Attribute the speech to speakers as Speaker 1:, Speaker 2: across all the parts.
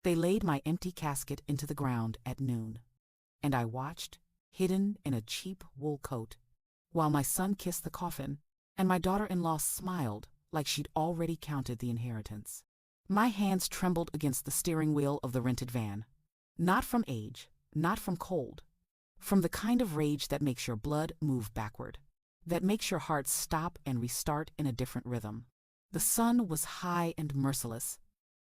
Speaker 1: They laid my empty casket into the ground at noon, and I watched, hidden in a cheap wool coat, while my son kissed the coffin, and my daughter-in-law smiled like she'd already counted the inheritance. My hands trembled against the steering wheel of the rented van. Not from age, not from cold, from the kind of rage that makes your blood move backward, that makes your heart stop and restart in a different rhythm. The sun was high and merciless,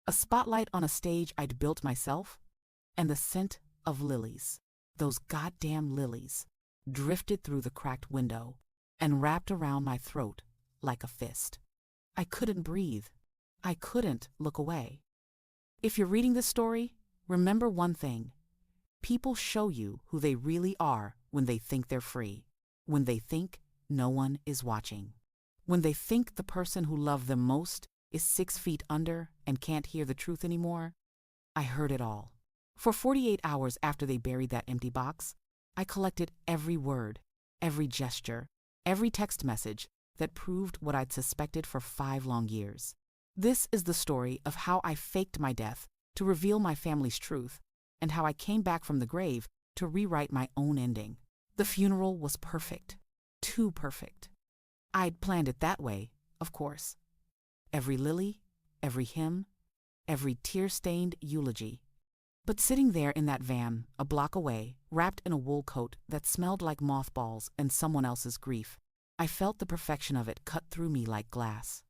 Speaker 1: a spotlight on a stage I'd built myself, and the scent of lilies, those goddamn lilies, drifted through the cracked window and wrapped around my throat like a fist. I couldn't breathe. I couldn't look away. If you're reading this story, remember one thing. People show you who they really are when they think they're free, when they think no one is watching, when they think the person who loved them most is 6 feet under and can't hear the truth anymore. I heard it all. For 48 hours after they buried that empty box, I collected every word, every gesture, every text message that proved what I'd suspected for 5 long years. This is the story of how I faked my death to reveal my family's truth, and how I came back from the grave to rewrite my own ending. The funeral was perfect. Too perfect. I'd planned it that way, of course. Every lily, every hymn, every tear-stained eulogy. But sitting there in that van, a block away, wrapped in a wool coat that smelled like mothballs and someone else's grief, I felt the perfection of it cut through me like glass.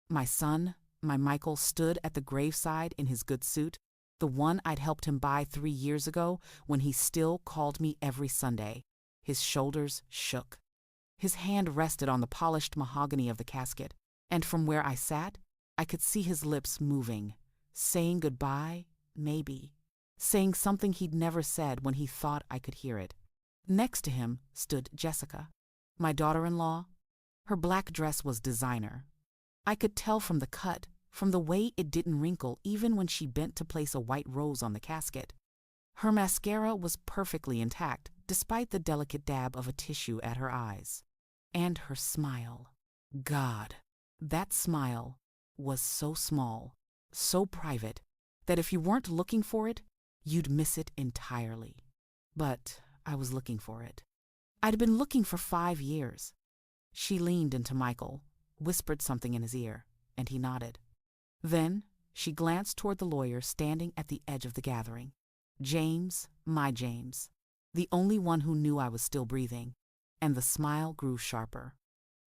Speaker 1: My son, my Michael, stood at the graveside in his good suit, the one I'd helped him buy 3 years ago when he still called me every Sunday. His shoulders shook. His hand rested on the polished mahogany of the casket, and from where I sat, I could see his lips moving, saying goodbye, maybe, saying something he'd never said when he thought I could hear it. Next to him stood Jessica, my daughter-in-law. Her black dress was designer. I could tell from the cut, from the way it didn't wrinkle even when she bent to place a white rose on the casket. Her mascara was perfectly intact, despite the delicate dab of a tissue at her eyes. And her smile. God, that smile was so small, so private, that if you weren't looking for it, you'd miss it entirely. But I was looking for it. I'd been looking for 5 years. She leaned into Michael, whispered something in his ear, and he nodded. Then she glanced toward the lawyer standing at the edge of the gathering. James, my James, the only one who knew I was still breathing, and the smile grew sharper.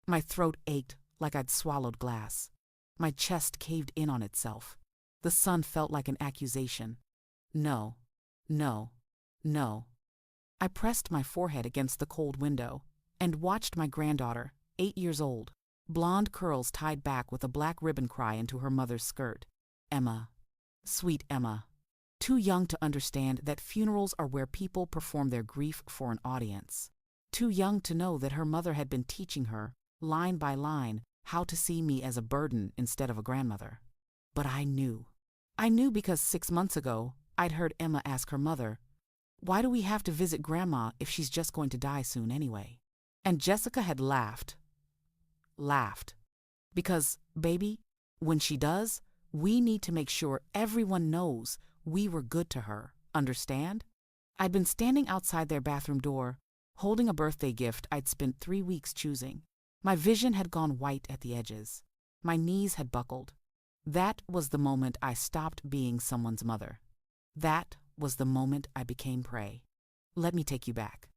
Speaker 1: My throat ached like I'd swallowed glass. My chest caved in on itself. The sun felt like an accusation. No, no, no. I pressed my forehead against the cold window and watched my granddaughter, 8 years old, blonde curls tied back with a black ribbon, cry into her mother's skirt. Emma. Sweet Emma. Too young to understand that funerals are where people perform their grief for an audience. Too young to know that her mother had been teaching her, line by line, how to see me as a burden instead of a grandmother. But I knew. I knew because 6 months ago, I'd heard Emma ask her mother, "Why do we have to visit Grandma if she's just going to die soon anyway?" And Jessica had laughed. Laughed. Because, baby, when she does, we need to make sure everyone knows we were good to her, understand? I'd been standing outside their bathroom door, holding a birthday gift I'd spent 3 weeks choosing. My vision had gone white at the edges. My knees had buckled. That was the moment I stopped being someone's mother. That was the moment I became prey. Let me take you back.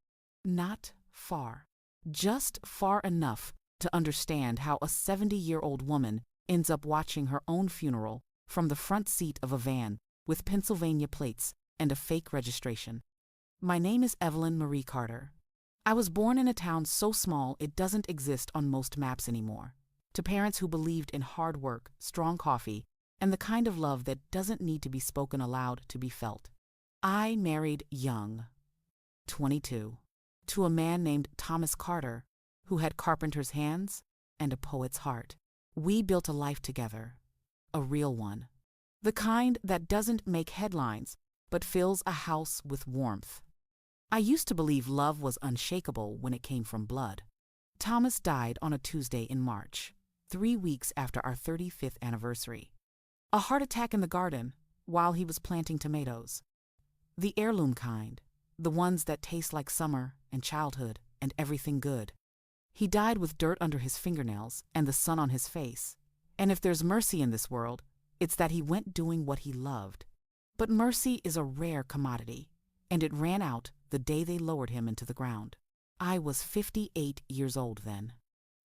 Speaker 1: Not far. Just far enough to understand how a 70-year-old woman ends up watching her own funeral from the front seat of a van with Pennsylvania plates and a fake registration. My name is Evelyn Marie Carter. I was born in a town so small it doesn't exist on most maps anymore, to parents who believed in hard work, strong coffee, and the kind of love that doesn't need to be spoken aloud to be felt. I married young, 22, to a man named Thomas Carter, who had carpenter's hands and a poet's heart. We built a life together, a real one. The kind that doesn't make headlines, but fills a house with warmth. I used to believe love was unshakable when it came from blood. Thomas died on a Tuesday in March, 3 weeks after our 35th anniversary. A heart attack in the garden, while he was planting tomatoes. The heirloom kind, the ones that taste like summer and childhood and everything good. He died with dirt under his fingernails and the sun on his face. And if there's mercy in this world, it's that he went doing what he loved. But mercy is a rare commodity, and it ran out the day they lowered him into the ground. I was 58 years old then.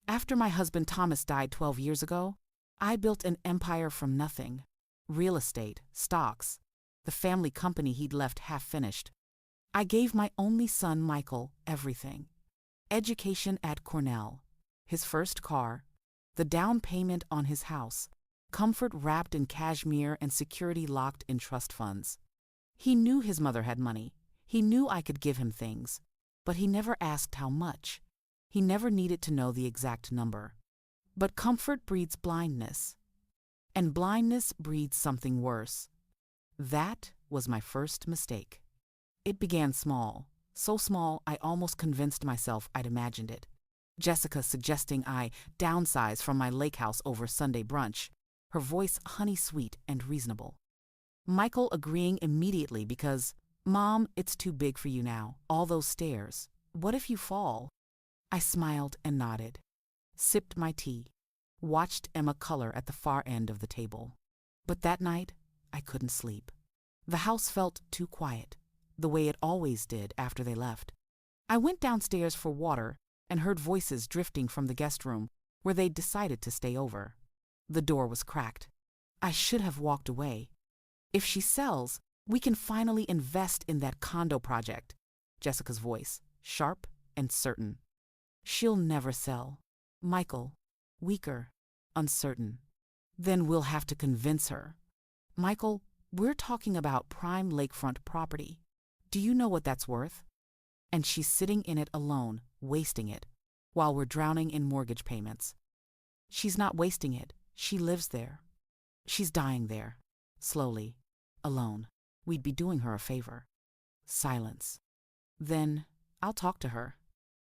Speaker 1: After my husband Thomas died 12 years ago, I built an empire from nothing. Real estate, stocks, the family company he'd left half-finished. I gave my only son Michael everything. Education at Cornell, his first car, the down payment on his house, comfort wrapped in cashmere and security locked in trust funds. He knew his mother had money. He knew I could give him things, but he never asked how much. He never needed to know the exact number. But comfort breeds blindness, and blindness breeds something worse. That was my first mistake. It began small, so small I almost convinced myself I'd imagined it. Jessica suggesting I downsize from my lake house over Sunday brunch, her voice honey-sweet and reasonable. Michael agreeing immediately because, "Mom, it's too big for you now, all those stairs. What if you fall?" I smiled and nodded, sipped my tea, watched Emma color at the far end of the table. But that night, I couldn't sleep. The house felt too quiet, the way it always did after they left. I went downstairs for water and heard voices drifting from the guest room where they'd decided to stay over. The door was cracked. I should have walked away. "If she sells, we can finally invest in that condo project." Jessica's voice, sharp and certain. "She'll never sell." Michael, weaker, uncertain. "Then we'll have to convince her." "Michael, we're talking about prime lakefront property. Do you know what that's worth? And she's sitting in it alone, wasting it, while we're drowning in mortgage payments." "She's not wasting it. She lives there. She's dying there, slowly, alone. We'd be doing her a favor." Silence. "Then I'll talk to her."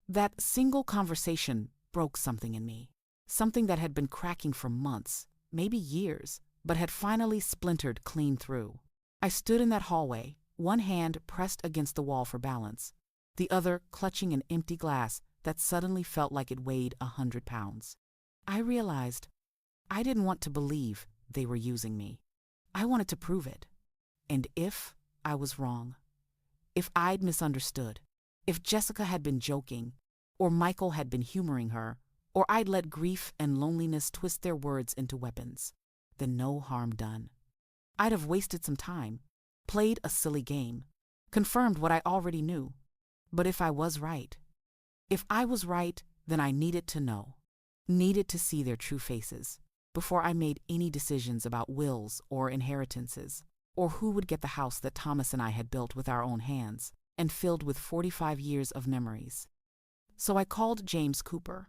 Speaker 1: That single conversation broke something in me, something that had been cracking for months, maybe years, but had finally splintered clean through. I stood in that hallway, one hand pressed against the wall for balance, the other clutching an empty glass that suddenly felt like it weighed 100 pounds. I realized I didn't want to believe they were using me. I wanted to prove it. And if I was wrong, if I'd misunderstood, if Jessica had been joking, or Michael had been humoring her, or I'd let grief and loneliness twist their words into weapons, then no harm done. I'd have wasted some time, played a silly game, confirmed what I already knew. But if I was right, then I needed to know, needed to see their true faces, before I made any decisions about wills or inheritances, or who would get the house that Thomas and I had built with our own hands and filled with 45 years of memories. So I called James Cooper.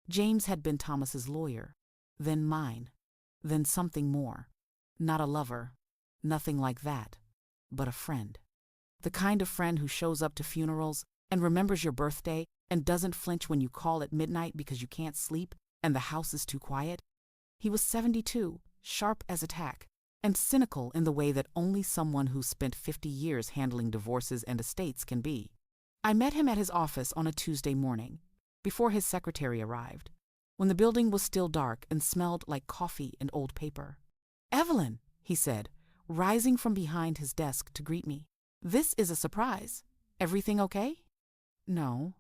Speaker 1: James had been Thomas's lawyer, then mine, then something more. Not a lover, nothing like that, but a friend. The kind of friend who shows up to funerals and remembers your birthday and doesn't flinch when you call at midnight because you can't sleep and the house is too quiet. He was 72, sharp as a tack, and cynical in the way that only someone who spent 50 years handling divorces and estates can be. I met him at his office on a Tuesday morning, before his secretary arrived, when the building was still dark and smelled like coffee and old paper. "Evelyn," he said, rising from behind his desk to greet me. "This is a surprise. Everything okay?" "No,"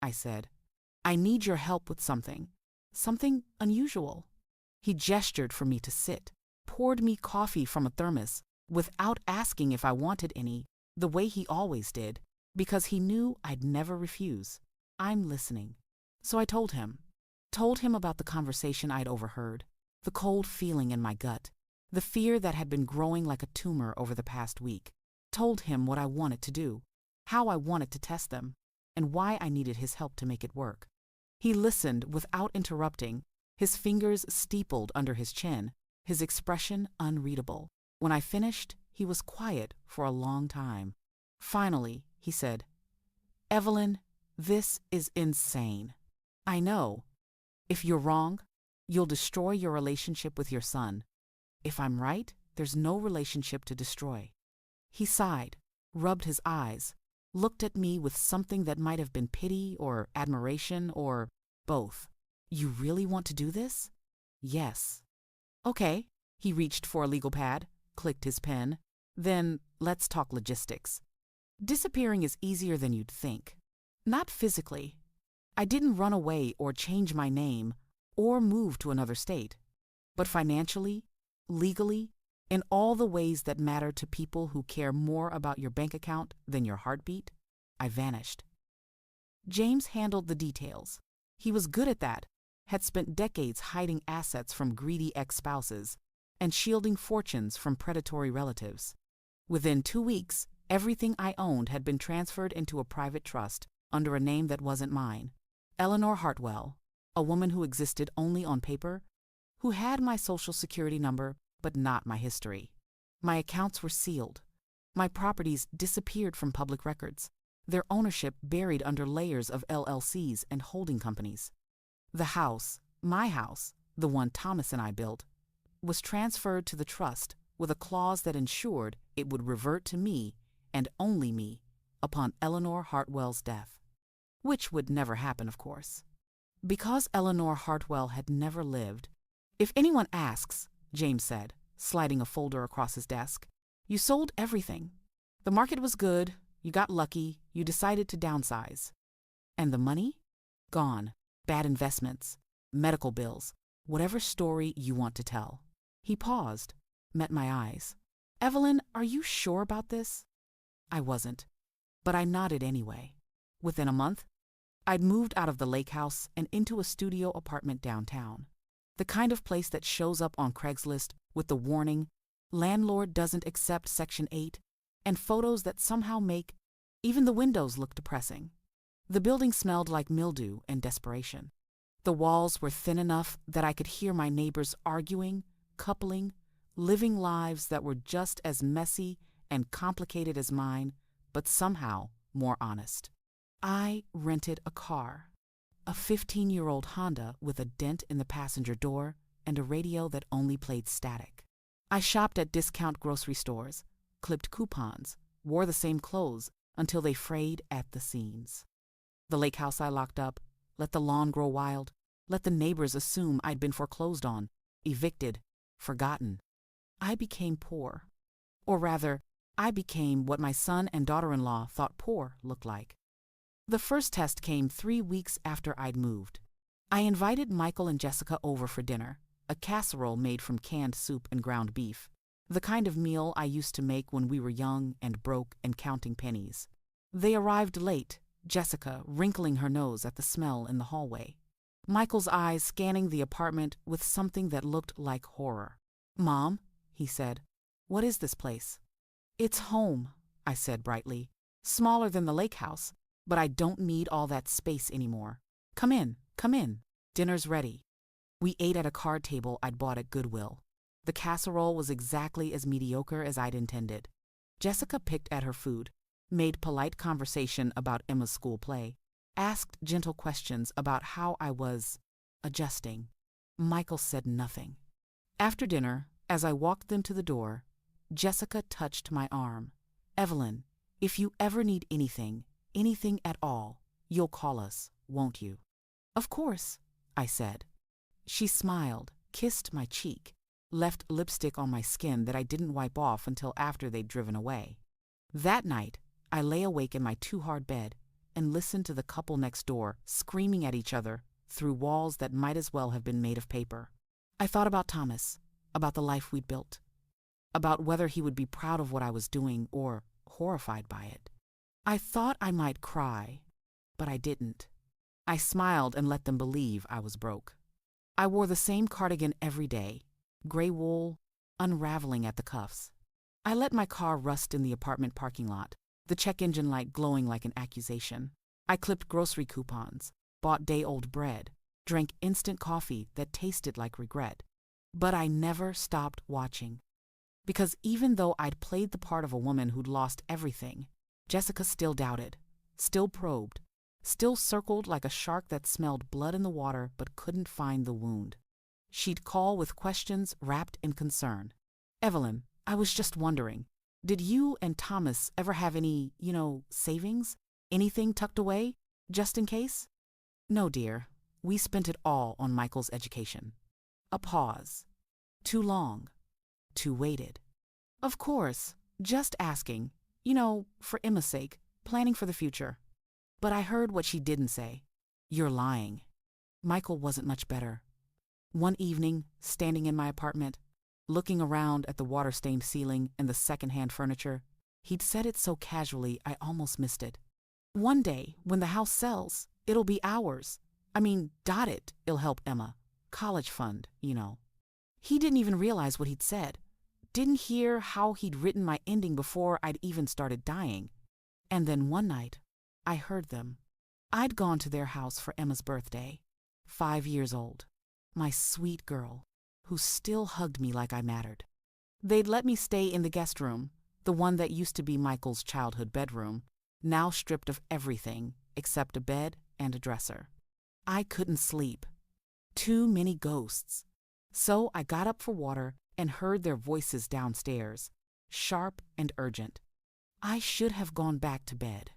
Speaker 1: I said. "I need your help with something unusual." He gestured for me to sit, poured me coffee from a thermos, without asking if I wanted any, the way he always did, because he knew I'd never refuse. "I'm listening." So I told him about the conversation I'd overheard, the cold feeling in my gut, the fear that had been growing like a tumor over the past week. Told him what I wanted to do, how I wanted to test them, and why I needed his help to make it work. He listened without interrupting, his fingers steepled under his chin, his expression unreadable. When I finished, he was quiet for a long time. Finally, he said, "Evelyn, this is insane. I know. If you're wrong, you'll destroy your relationship with your son. If I'm right, there's no relationship to destroy. He sighed, rubbed his eyes, looked at me with something that might have been pity or admiration or both. You really want to do this? Yes. Okay. He reached for a legal pad, clicked his pen. Then let's talk logistics. Disappearing is easier than you'd think. Not physically. I didn't run away or change my name or move to another state. But financially, legally, in all the ways that matter to people who care more about your bank account than your heartbeat, I vanished. James handled the details. He was good at that, had spent decades hiding assets from greedy ex-spouses and shielding fortunes from predatory relatives. Within 2 weeks, everything I owned had been transferred into a private trust under a name that wasn't mine. Eleanor Hartwell, a woman who existed only on paper, who had my social security number but not my history. My accounts were sealed. My properties disappeared from public records, their ownership buried under layers of LLCs and holding companies. The house, my house, the one Thomas and I built, was transferred to the trust with a clause that ensured it would revert to me and only me upon Eleanor Hartwell's death. Which would never happen, of course. Because Eleanor Hartwell had never lived, if anyone asks, James said, sliding a folder across his desk, you sold everything. The market was good, you got lucky, you decided to downsize. And the money? Gone. Bad investments, medical bills, whatever story you want to tell. He paused, met my eyes. Evelyn, are you sure about this? I wasn't, but I nodded anyway. Within a month, I'd moved out of the lake house and into a studio apartment downtown. The kind of place that shows up on Craigslist with the warning, landlord doesn't accept Section 8, and photos that somehow make even the windows look depressing. The building smelled like mildew and desperation. The walls were thin enough that I could hear my neighbors arguing, coupling, living lives that were just as messy and complicated as mine, but somehow more honest. I rented a car, a 15-year-old Honda with a dent in the passenger door and a radio that only played static. I shopped at discount grocery stores, clipped coupons, wore the same clothes until they frayed at the seams. The lake house I locked up, let the lawn grow wild, let the neighbors assume I'd been foreclosed on, evicted, forgotten. I became poor. Or rather, I became what my son and daughter-in-law thought poor looked like. The first test came 3 weeks after I'd moved. I invited Michael and Jessica over for dinner, a casserole made from canned soup and ground beef, the kind of meal I used to make when we were young and broke and counting pennies. They arrived late, Jessica wrinkling her nose at the smell in the hallway. Michael's eyes scanning the apartment with something that looked like horror. "Mom," he said, "what is this place?" "It's home," I said brightly. "Smaller than the lake house, but I don't need all that space anymore. Come in, come in. Dinner's ready." We ate at a card table I'd bought at Goodwill. The casserole was exactly as mediocre as I'd intended. Jessica picked at her food, made polite conversation about Emma's school play, asked gentle questions about how I was adjusting. Michael said nothing. After dinner, as I walked them to the door, Jessica touched my arm. "Evelyn, if you ever need anything at all, you'll call us, won't you?" "Of course," I said. She smiled, kissed my cheek, left lipstick on my skin that I didn't wipe off until after they'd driven away. That night, I lay awake in my too-hard bed and listened to the couple next door screaming at each other through walls that might as well have been made of paper. I thought about Thomas, about the life we'd built, about whether he would be proud of what I was doing or horrified by it. I thought I might cry, but I didn't. I smiled and let them believe I was broke. I wore the same cardigan every day, gray wool, unraveling at the cuffs. I let my car rust in the apartment parking lot, the check engine light glowing like an accusation. I clipped grocery coupons, bought day-old bread, drank instant coffee that tasted like regret. But I never stopped watching. Because even though I'd played the part of a woman who'd lost everything, Jessica still doubted, still probed, still circled like a shark that smelled blood in the water but couldn't find the wound. She'd call with questions wrapped in concern. Evelyn, I was just wondering, did you and Thomas ever have any, savings? Anything tucked away, just in case? No, dear. We spent it all on Michael's education. A pause. Too long. Too weighted. Of course, just asking, for Emma's sake, planning for the future. But I heard what she didn't say. You're lying. Michael wasn't much better. One evening, standing in my apartment, looking around at the water-stained ceiling and the second-hand furniture, he'd said it so casually I almost missed it. One day, when the house sells, it'll be ours. It'll help Emma. College fund, He didn't even realize what he'd said. Didn't hear how he'd written my ending before I'd even started dying. And then one night, I heard them. I'd gone to their house for Emma's birthday. 5 years old. My sweet girl, who still hugged me like I mattered. They'd let me stay in the guest room, the one that used to be Michael's childhood bedroom, now stripped of everything except a bed and a dresser. I couldn't sleep. Too many ghosts. So I got up for water and heard their voices downstairs, sharp and urgent. I should have gone back to bed.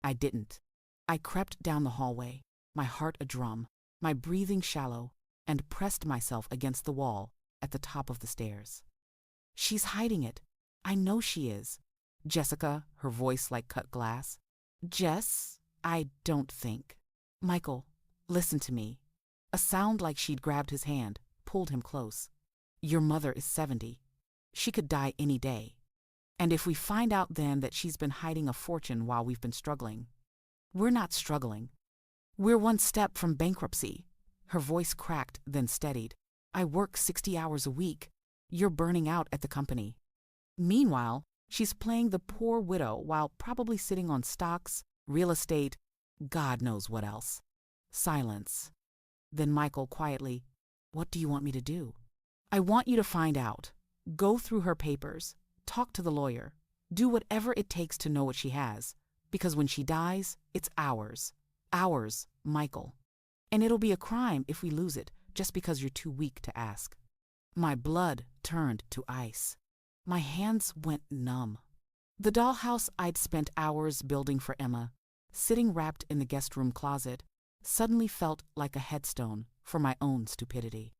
Speaker 1: I didn't. I crept down the hallway, my heart a drum, my breathing shallow, and pressed myself against the wall at the top of the stairs. She's hiding it. I know she is. Jessica, her voice like cut glass. Jess, I don't think. Michael, listen to me. A sound like she'd grabbed his hand, pulled him close. Your mother is 70. She could die any day. And if we find out then that she's been hiding a fortune while we've been struggling. We're not struggling. We're one step from bankruptcy. Her voice cracked, then steadied. I work 60 hours a week. You're burning out at the company. Meanwhile, she's playing the poor widow while probably sitting on stocks, real estate, God knows what else. Silence. Then Michael quietly, what do you want me to do? I want you to find out. Go through her papers. Talk to the lawyer. Do whatever it takes to know what she has. Because when she dies, it's ours. Ours, Michael. And it'll be a crime if we lose it just because you're too weak to ask. My blood turned to ice. My hands went numb. The dollhouse I'd spent hours building for Emma, sitting wrapped in the guest room closet, suddenly felt like a headstone for my own stupidity.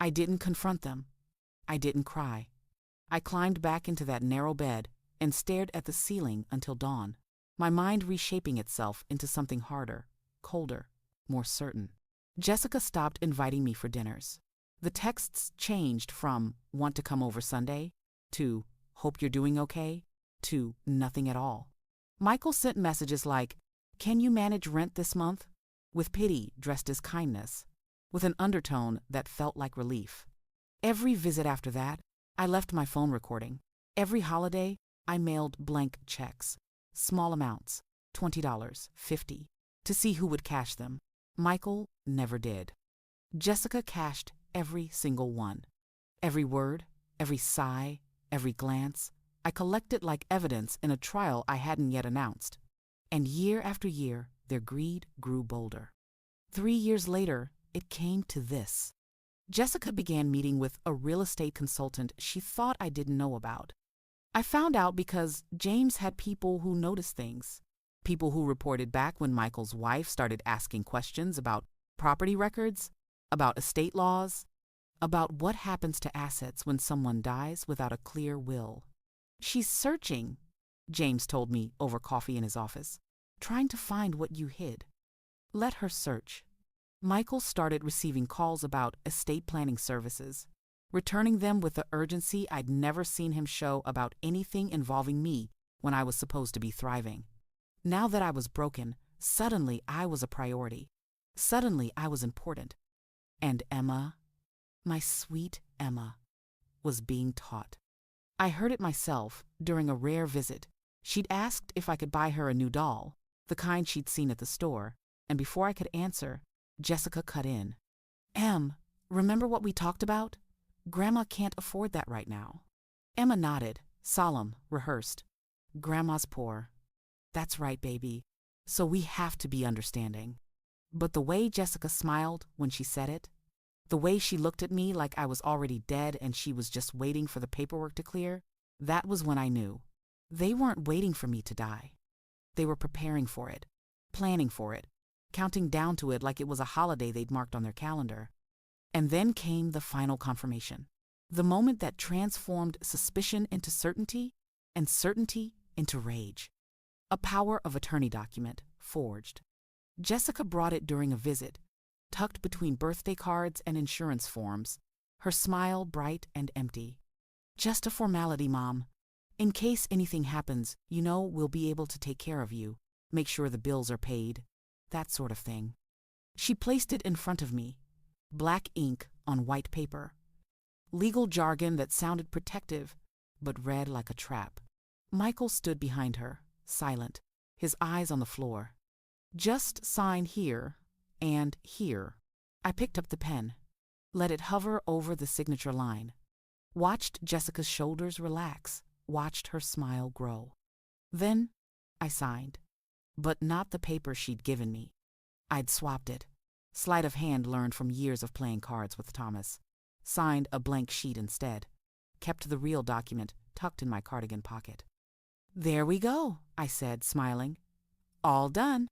Speaker 1: I didn't confront them. I didn't cry. I climbed back into that narrow bed and stared at the ceiling until dawn, my mind reshaping itself into something harder, colder, more certain. Jessica stopped inviting me for dinners. The texts changed from want to come over Sunday to hope you're doing okay to nothing at all. Michael sent messages like, can you manage rent this month? With pity dressed as kindness, with an undertone that felt like relief. Every visit after that, I left my phone recording. Every holiday, I mailed blank checks, small amounts, $20, $50, to see who would cash them. Michael never did. Jessica cashed every single one. Every word, every sigh, every glance, I collected like evidence in a trial I hadn't yet announced. And year after year, their greed grew bolder. 3 years later, it came to this. Jessica began meeting with a real estate consultant she thought I didn't know about. I found out because James had people who noticed things. People who reported back when Michael's wife started asking questions about property records, about estate laws, about what happens to assets when someone dies without a clear will. She's searching, James told me over coffee in his office, trying to find what you hid. Let her search. Michael started receiving calls about estate planning services, returning them with the urgency I'd never seen him show about anything involving me when I was supposed to be thriving. Now that I was broken, suddenly I was a priority. Suddenly I was important. And Emma, my sweet Emma, was being taught. I heard it myself during a rare visit. She'd asked if I could buy her a new doll, the kind she'd seen at the store, and before I could answer, Jessica cut in. Em, remember what we talked about? Grandma can't afford that right now. Emma nodded, solemn, rehearsed. Grandma's poor. That's right, baby. So we have to be understanding. But the way Jessica smiled when she said it, The way she looked at me like I was already dead and she was just waiting for the paperwork to clear, that was when I knew. They weren't waiting for me to die. They were preparing for it, planning for it, counting down to it like it was a holiday they'd marked on their calendar. And then came the final confirmation. The moment that transformed suspicion into certainty and certainty into rage. A power of attorney document, forged. Jessica brought it during a visit, tucked between birthday cards and insurance forms, her smile bright and empty. Just a formality, Mom. In case anything happens, you know we'll be able to take care of you, make sure the bills are paid, that sort of thing. She placed it in front of me, black ink on white paper. Legal jargon that sounded protective, but read like a trap. Michael stood behind her, silent, his eyes on the floor. Just sign here and here. I picked up the pen, let it hover over the signature line, watched Jessica's shoulders relax, watched her smile grow. Then I signed, but not the paper she'd given me. I'd swapped it. Sleight of hand learned from years of playing cards with Thomas. Signed a blank sheet instead. Kept the real document tucked in my cardigan pocket. There we go, I said, smiling. All done.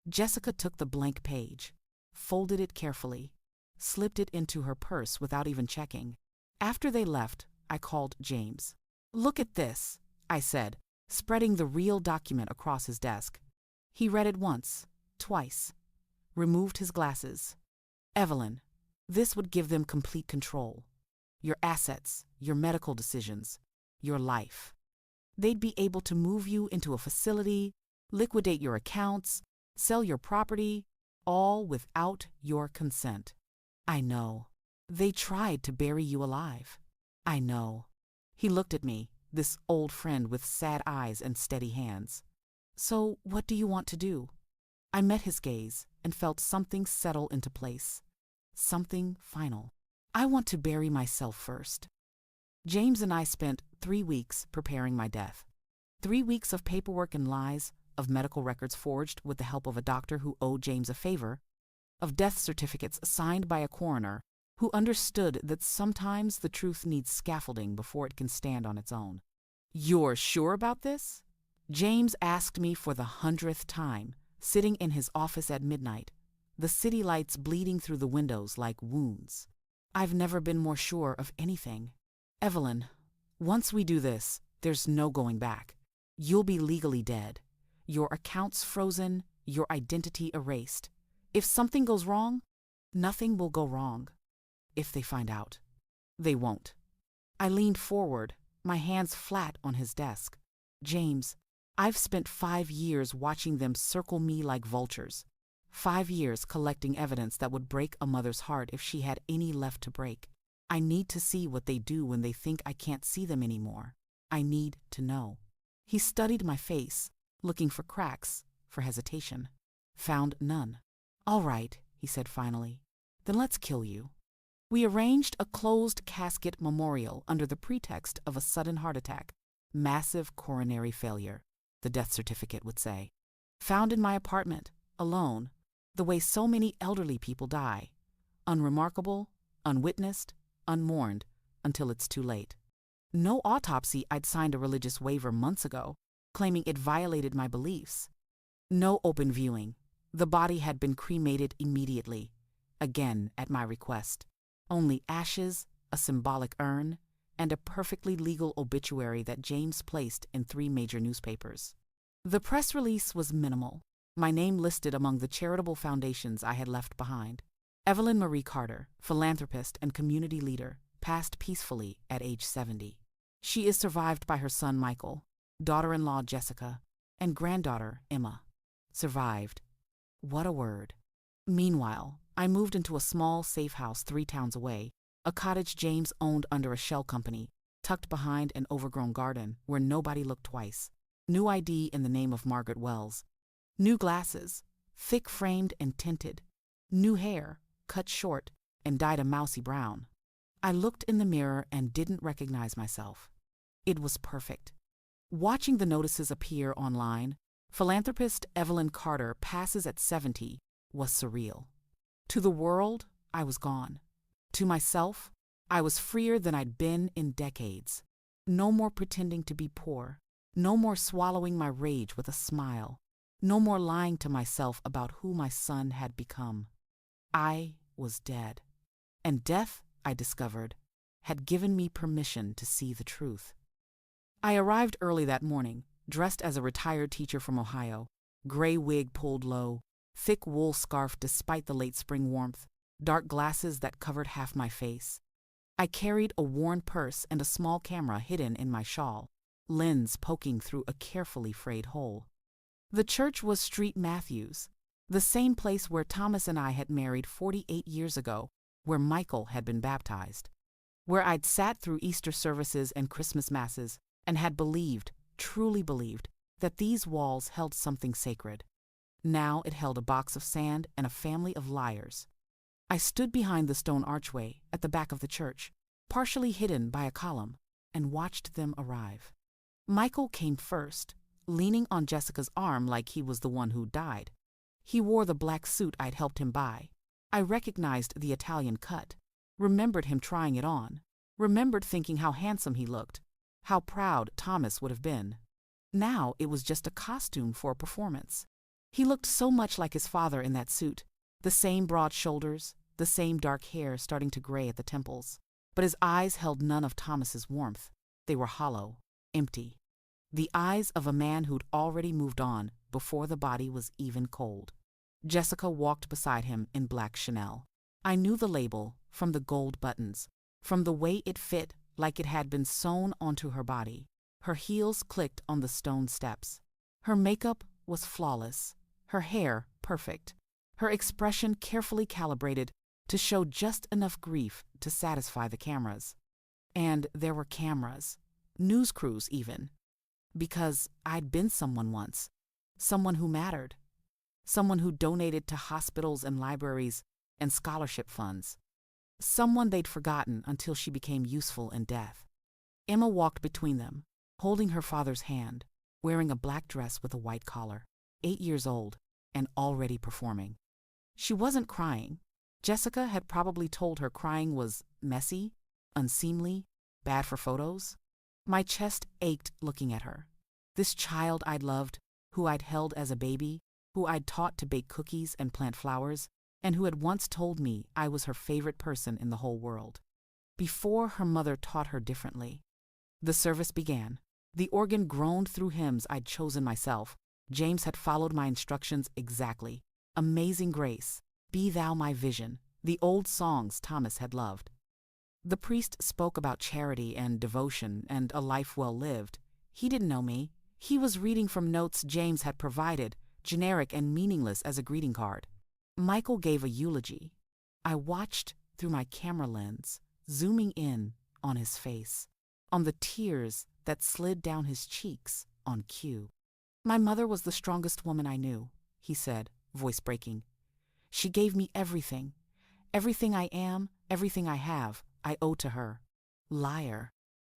Speaker 1: Jessica took the blank page, folded it carefully, slipped it into her purse without even checking. After they left, I called James. Look at this, I said, spreading the real document across his desk. He read it once, twice, removed his glasses. Evelyn, this would give them complete control. Your assets, your medical decisions, your life. They'd be able to move you into a facility, liquidate your accounts, sell your property, all without your consent. I know. They tried to bury you alive. I know. He looked at me, this old friend with sad eyes and steady hands. So what do you want to do? I met his gaze and felt something settle into place. Something final. I want to bury myself first. James and I spent 3 weeks preparing my death. 3 weeks of paperwork and lies, of medical records forged with the help of a doctor who owed James a favor, of death certificates signed by a coroner who understood that sometimes the truth needs scaffolding before it can stand on its own. You're sure about this? James asked me for the 100th time, sitting in his office at midnight, the city lights bleeding through the windows like wounds. I've never been more sure of anything. Evelyn, once we do this, there's no going back. You'll be legally dead. Your accounts frozen, your identity erased. If something goes wrong, nothing will go wrong. If they find out. They won't. I leaned forward, my hands flat on his desk. James, I've spent 5 years watching them circle me like vultures. 5 years collecting evidence that would break a mother's heart if she had any left to break. I need to see what they do when they think I can't see them anymore. I need to know. He studied my face, looking for cracks, for hesitation. Found none. All right, he said finally. Then let's kill you. We arranged a closed casket memorial under the pretext of a sudden heart attack. Massive coronary failure, the death certificate would say. Found in my apartment, alone, the way so many elderly people die. Unremarkable, unwitnessed, unmourned, until it's too late. No autopsy. I'd signed a religious waiver months ago, claiming it violated my beliefs. No open viewing. The body had been cremated immediately, again at my request. Only ashes, a symbolic urn, and a perfectly legal obituary that James placed in 3 major newspapers. The press release was minimal. My name listed among the charitable foundations I had left behind. Evelyn Marie Carter, philanthropist and community leader, passed peacefully at age 70. She is survived by her son Michael, daughter-in-law Jessica, and granddaughter Emma. Survived. What a word. Meanwhile, I moved into a small, safe house 3 towns away, a cottage James owned under a shell company, tucked behind an overgrown garden where nobody looked twice. New ID in the name of Margaret Wells. New glasses, thick-framed and tinted. New hair, cut short and dyed a mousy brown. I looked in the mirror and didn't recognize myself. It was perfect. Watching the notices appear online, philanthropist Evelyn Carter passes at 70 was surreal. To the world, I was gone. To myself, I was freer than I'd been in decades. No more pretending to be poor. No more swallowing my rage with a smile. No more lying to myself about who my son had become. I was dead. And death, I discovered, had given me permission to see the truth. I arrived early that morning, dressed as a retired teacher from Ohio, gray wig pulled low, thick wool scarf despite the late spring warmth, dark glasses that covered half my face. I carried a worn purse and a small camera hidden in my shawl, lens poking through a carefully frayed hole. The church was Street Matthews, the same place where Thomas and I had married 48 years ago, where Michael had been baptized, where I'd sat through Easter services and Christmas masses and had believed, truly believed, that these walls held something sacred. Now it held a box of sand and a family of liars. I stood behind the stone archway at the back of the church, partially hidden by a column, and watched them arrive. Michael came first, leaning on Jessica's arm like he was the one who died. He wore the black suit I'd helped him buy. I recognized the Italian cut, remembered him trying it on, remembered thinking how handsome he looked, how proud Thomas would have been. Now it was just a costume for a performance. He looked so much like his father in that suit, the same broad shoulders, the same dark hair starting to gray at the temples. But his eyes held none of Thomas's warmth. They were hollow, empty. The eyes of a man who'd already moved on before the body was even cold. Jessica walked beside him in black Chanel. I knew the label from the gold buttons, from the way it fit like it had been sewn onto her body. Her heels clicked on the stone steps. Her makeup was flawless, her hair perfect, her expression carefully calibrated to show just enough grief to satisfy the cameras. And there were cameras, news crews even, because I'd been someone once, someone who mattered, someone who donated to hospitals and libraries and scholarship funds, someone they'd forgotten until she became useful in death. Emma walked between them, holding her father's hand, wearing a black dress with a white collar, 8 years old, and already performing. She wasn't crying. Jessica had probably told her crying was messy, unseemly, bad for photos. My chest ached looking at her. This child I'd loved, who I'd held as a baby, who I'd taught to bake cookies and plant flowers, and who had once told me I was her favorite person in the whole world. Before her mother taught her differently. The service began. The organ groaned through hymns I'd chosen myself. James had followed my instructions exactly. Amazing Grace, Be Thou My Vision, the old songs Thomas had loved. The priest spoke about charity and devotion and a life well lived. He didn't know me. He was reading from notes James had provided, generic and meaningless as a greeting card. Michael gave a eulogy. I watched through my camera lens, zooming in on his face, on the tears that slid down his cheeks on cue. My mother was the strongest woman I knew, he said, voice breaking. She gave me everything. Everything I am, everything I have, I owe to her. Liar.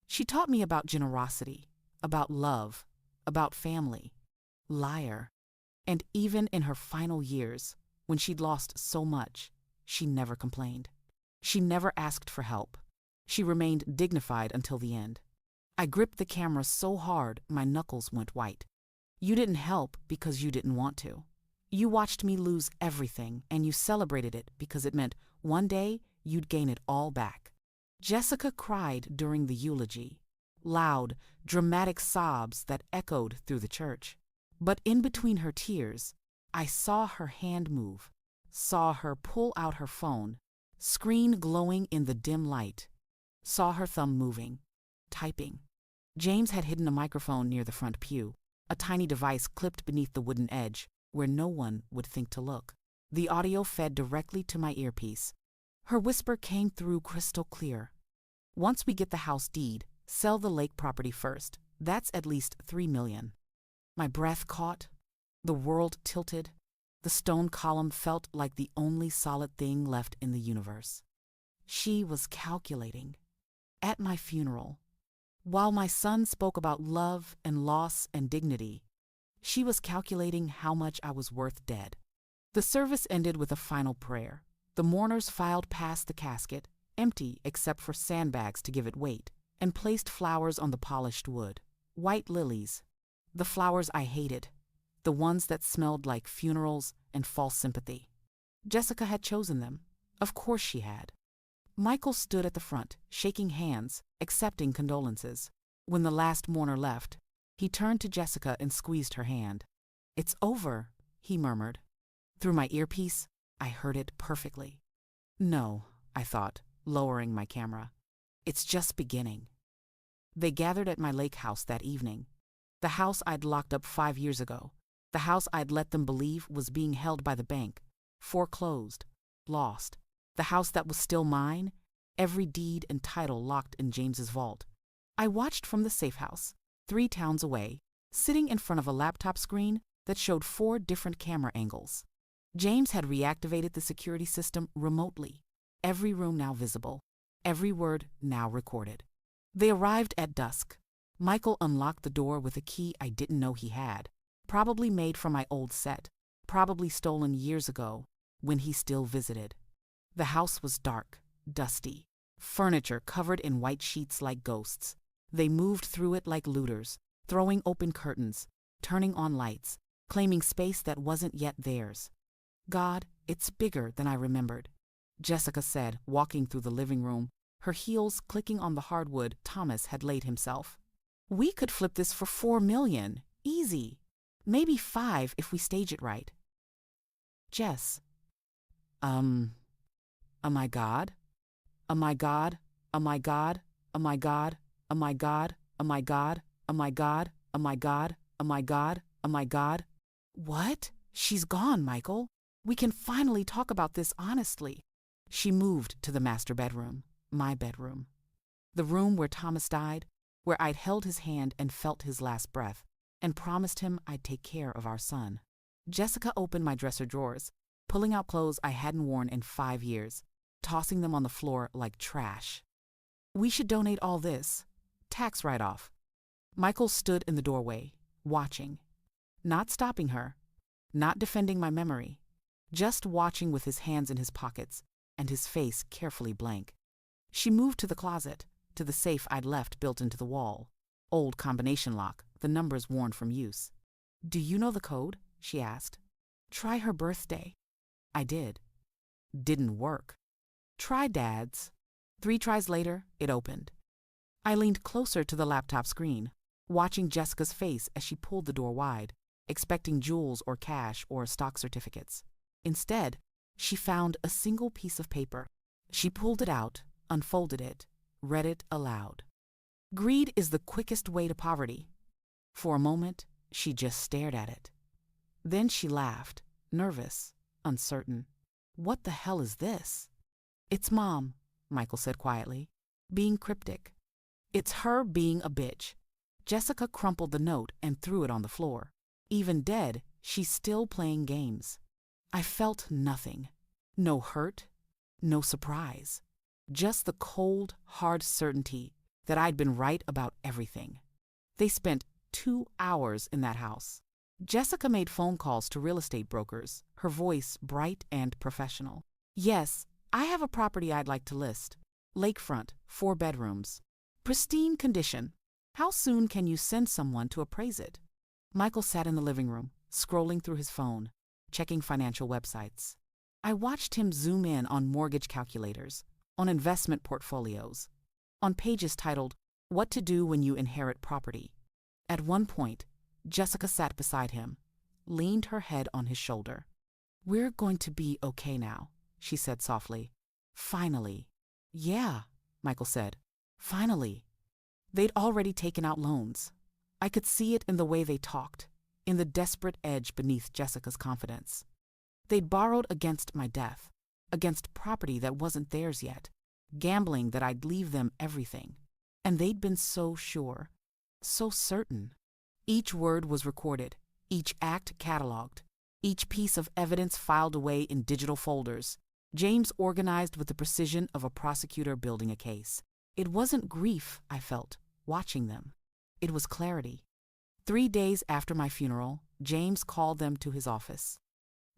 Speaker 1: She taught me about generosity, about love, about family. Liar. And even in her final years, when she'd lost so much, she never complained. She never asked for help. She remained dignified until the end. I gripped the camera so hard my knuckles went white. You didn't help because you didn't want to. You watched me lose everything and you celebrated it because it meant one day you'd gain it all back. Jessica cried during the eulogy, loud, dramatic sobs that echoed through the church. But in between her tears, I saw her hand move, saw her pull out her phone, screen glowing in the dim light, saw her thumb moving, typing. James had hidden a microphone near the front pew, a tiny device clipped beneath the wooden edge where no one would think to look. The audio fed directly to my earpiece. Her whisper came through crystal clear. Once we get the house deed, sell the lake property first. That's at least $3 million. My breath caught. The world tilted. The stone column felt like the only solid thing left in the universe. She was calculating. At my funeral, while my son spoke about love and loss and dignity, she was calculating how much I was worth dead. The service ended with a final prayer. The mourners filed past the casket, empty except for sandbags to give it weight, and placed flowers on the polished wood. White lilies. The flowers I hated. The ones that smelled like funerals and false sympathy. Jessica had chosen them. Of course she had. Michael stood at the front, shaking hands, accepting condolences. When the last mourner left, he turned to Jessica and squeezed her hand. "It's over," he murmured. Through my earpiece, I heard it perfectly. "No," I thought, lowering my camera. "It's just beginning." They gathered at my lake house that evening. The house I'd locked up 5 years ago. The house I'd let them believe was being held by the bank. Foreclosed. Lost. The house that was still mine. Every deed and title locked in James's vault. I watched from the safe house, 3 towns away, sitting in front of a laptop screen that showed 4 different camera angles. James had reactivated the security system remotely. Every room now visible. Every word now recorded. They arrived at dusk. Michael unlocked the door with a key I didn't know he had. Probably made from my old set. Probably stolen years ago, when he still visited. The house was dark, dusty. Furniture covered in white sheets like ghosts. They moved through it like looters, throwing open curtains, turning on lights, claiming space that wasn't yet theirs. "God, it's bigger than I remembered," Jessica said, walking through the living room, her heels clicking on the hardwood Thomas had laid himself. "We could flip this for $4 million, easy. Maybe 5 if we stage it right." Jess. Oh my God? Oh my God? Oh my God? Oh my God? Oh my God? Oh my God? Oh my God? Oh my God? Oh my God? Oh my God? "What? She's gone, Michael. We can finally talk about this honestly." She moved to the master bedroom, my bedroom. The room where Thomas died, where I'd held his hand and felt his last breath, and promised him I'd take care of our son. Jessica opened my dresser drawers, pulling out clothes I hadn't worn in 5 years, tossing them on the floor like trash. "We should donate all this. Tax write-off." Michael stood in the doorway, watching. Not stopping her, not defending my memory, just watching with his hands in his pockets and his face carefully blank. She moved to the closet, to the safe I'd left built into the wall. Old combination lock, the numbers worn from use. "Do you know the code?" she asked. "Try her birthday." I did. Didn't work. "Try Dad's." 3 tries later, it opened. I leaned closer to the laptop screen, watching Jessica's face as she pulled the door wide, expecting jewels or cash or stock certificates. Instead, she found a single piece of paper. She pulled it out, unfolded it, read it aloud. "Greed is the quickest way to poverty." For a moment, she just stared at it. Then she laughed, nervous, uncertain. "What the hell is this?" "It's Mom," Michael said quietly, being cryptic. "It's her being a bitch." Jessica crumpled the note and threw it on the floor. Even dead, she's still playing games. I felt nothing. No hurt, no surprise. Just the cold, hard certainty that I'd been right about everything. They spent 2 hours in that house. Jessica made phone calls to real estate brokers, her voice bright and professional. "Yes, I have a property I'd like to list. Lakefront, 4 bedrooms. Pristine condition. How soon can you send someone to appraise it?" Michael sat in the living room, scrolling through his phone, checking financial websites. I watched him zoom in on mortgage calculators, on investment portfolios, on pages titled, "What to Do When You Inherit Property." At one point, Jessica sat beside him, leaned her head on his shoulder. "We're going to be okay now," she said softly. "Finally." "Yeah," Michael said. "Finally." They'd already taken out loans. I could see it in the way they talked, in the desperate edge beneath Jessica's confidence. They'd borrowed against my death, against property that wasn't theirs yet, gambling that I'd leave them everything. And they'd been so sure, so certain. Each word was recorded, each act cataloged, each piece of evidence filed away in digital folders. James organized with the precision of a prosecutor building a case. It wasn't grief I felt, watching them. It was clarity. 3 days after my funeral, James called them to his office.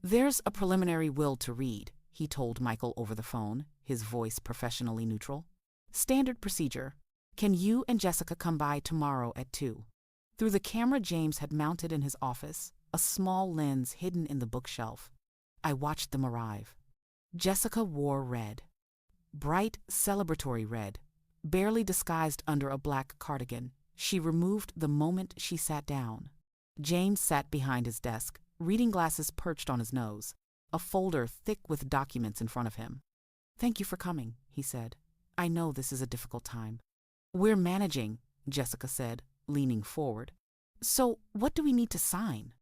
Speaker 1: "There's a preliminary will to read," he told Michael over the phone, his voice professionally neutral. "Standard procedure. Can you and Jessica come by tomorrow at 2?" Through the camera James had mounted in his office, a small lens hidden in the bookshelf, I watched them arrive. Jessica wore red. Bright, celebratory red, barely disguised under a black cardigan. She removed the moment she sat down. James sat behind his desk, reading glasses perched on his nose, a folder thick with documents in front of him. "Thank you for coming," he said. "I know this is a difficult time." "We're managing," Jessica said, leaning forward. "So what do we need to sign?"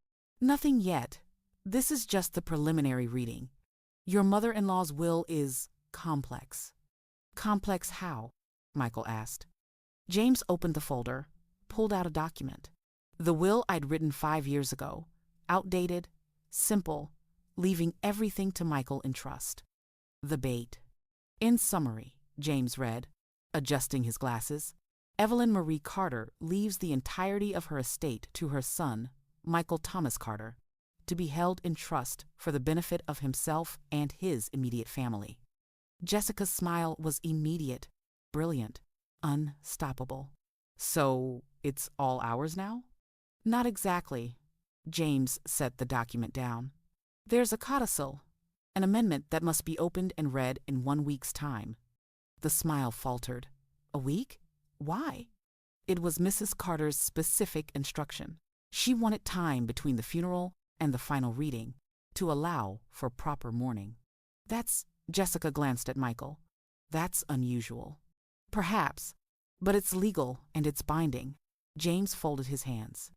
Speaker 1: "Nothing yet. This is just the preliminary reading. Your mother-in-law's will is complex." "Complex how?" Michael asked. James opened the folder, pulled out a document. The will I'd written 5 years ago. Outdated, simple, leaving everything to Michael in trust. The bait. In summary, James read, adjusting his glasses, Evelyn Marie Carter leaves the entirety of her estate to her son, Michael Thomas Carter, to be held in trust for the benefit of himself and his immediate family. Jessica's smile was immediate, brilliant, unstoppable. "So it's all ours now?" "Not exactly." James set the document down. "There's a codicil, an amendment that must be opened and read in 1 week's time." The smile faltered. "A week? Why?" It was Mrs. Carter's specific instruction. She wanted time between the funeral and the final reading to allow for proper mourning. Jessica glanced at Michael. "That's unusual." "Perhaps, but it's legal and it's binding." James folded his hands.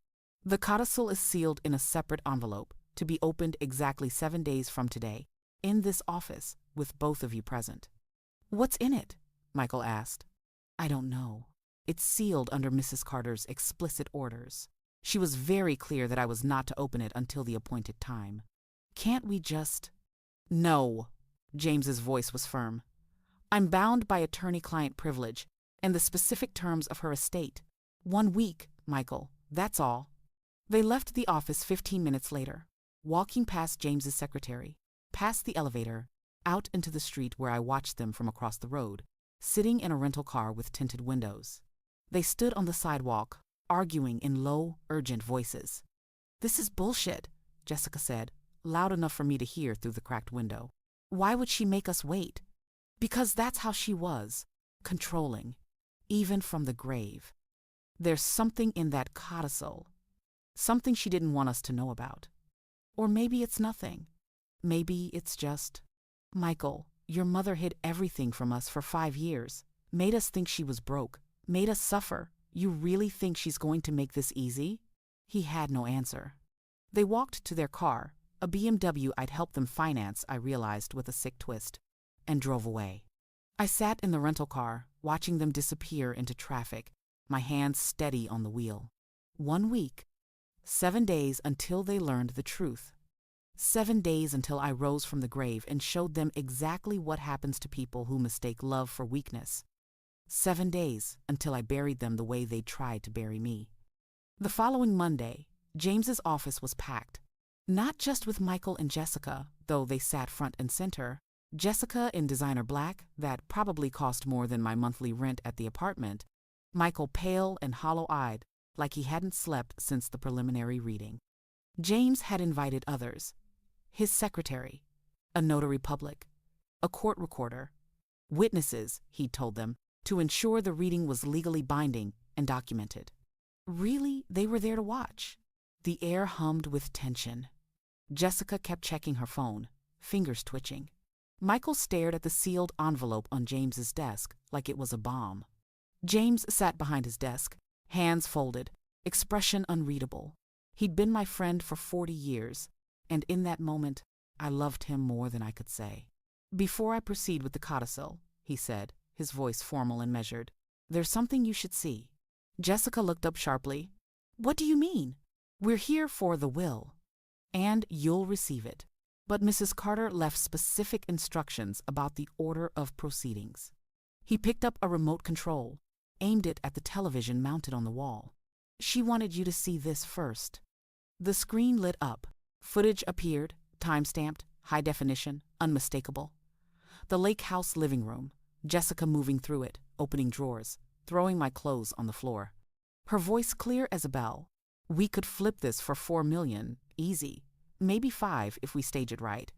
Speaker 1: "The codicil is sealed in a separate envelope to be opened exactly 7 days from today, in this office, with both of you present." "What's in it?" Michael asked. "I don't know. It's sealed under Mrs. Carter's explicit orders. She was very clear that I was not to open it until the appointed time." "Can't we just—" "No." James's voice was firm. "I'm bound by attorney-client privilege and the specific terms of her estate. 1 week, Michael, that's all." They left the office 15 minutes later, walking past James's secretary, past the elevator, out into the street where I watched them from across the road, sitting in a rental car with tinted windows. They stood on the sidewalk, arguing in low, urgent voices. "This is bullshit," Jessica said, loud enough for me to hear through the cracked window. "Why would she make us wait?" "Because that's how she was, controlling, even from the grave. There's something in that codicil, something she didn't want us to know about. Or maybe it's nothing. Maybe it's just, Michael, your mother hid everything from us for 5 years, made us think she was broke, made us suffer. You really think she's going to make this easy?" He had no answer. They walked to their car, a BMW I'd helped them finance, I realized with a sick twist, and drove away. I sat in the rental car, watching them disappear into traffic, my hands steady on the wheel. 1 week. 7 days until they learned the truth. 7 days until I rose from the grave and showed them exactly what happens to people who mistake love for weakness. 7 days until I buried them the way they tried to bury me. The following Monday, James's office was packed. Not just with Michael and Jessica, though they sat front and center. Jessica in designer black that probably cost more than my monthly rent at the apartment. Michael pale and hollow-eyed, like he hadn't slept since the preliminary reading. James had invited others. His secretary, a notary public, a court recorder, witnesses, he'd told them, to ensure the reading was legally binding and documented. Really, they were there to watch. The air hummed with tension. Jessica kept checking her phone, fingers twitching. Michael stared at the sealed envelope on James's desk like it was a bomb. James sat behind his desk, hands folded, expression unreadable. He'd been my friend for 40 years, and in that moment, I loved him more than I could say. "Before I proceed with the codicil," he said, his voice formal and measured, "there's something you should see." Jessica looked up sharply. "What do you mean?" "We're here for the will, and you'll receive it. But Mrs. Carter left specific instructions about the order of proceedings." He picked up a remote control, aimed it at the television mounted on the wall. "She wanted you to see this first." The screen lit up. Footage appeared, time-stamped, high definition, unmistakable. The lake house living room, Jessica moving through it, opening drawers, throwing my clothes on the floor. Her voice clear as a bell. We could flip this for 4 million, easy. Maybe 5 if we stage it right.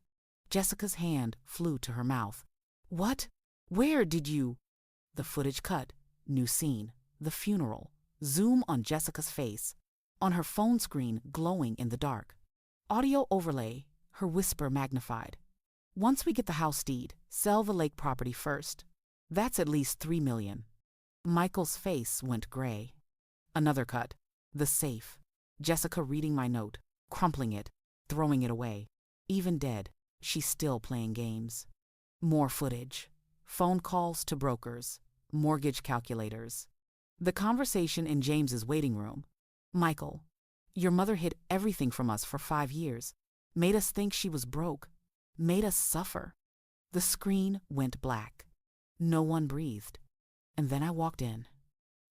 Speaker 1: Jessica's hand flew to her mouth. What? Where did you? The footage cut. New scene. The funeral. Zoom on Jessica's face. On her phone screen glowing in the dark. Audio overlay. Her whisper magnified. Once we get the house deed, sell the lake property first. That's at least 3 million. Michael's face went gray. Another cut. The safe. Jessica reading my note, crumpling it, throwing it away. Even dead, she's still playing games. More footage. Phone calls to brokers, mortgage calculators. The conversation in James's waiting room. Michael, your mother hid everything from us for 5 years, made us think she was broke, made us suffer. The screen went black. No one breathed. And then I walked in.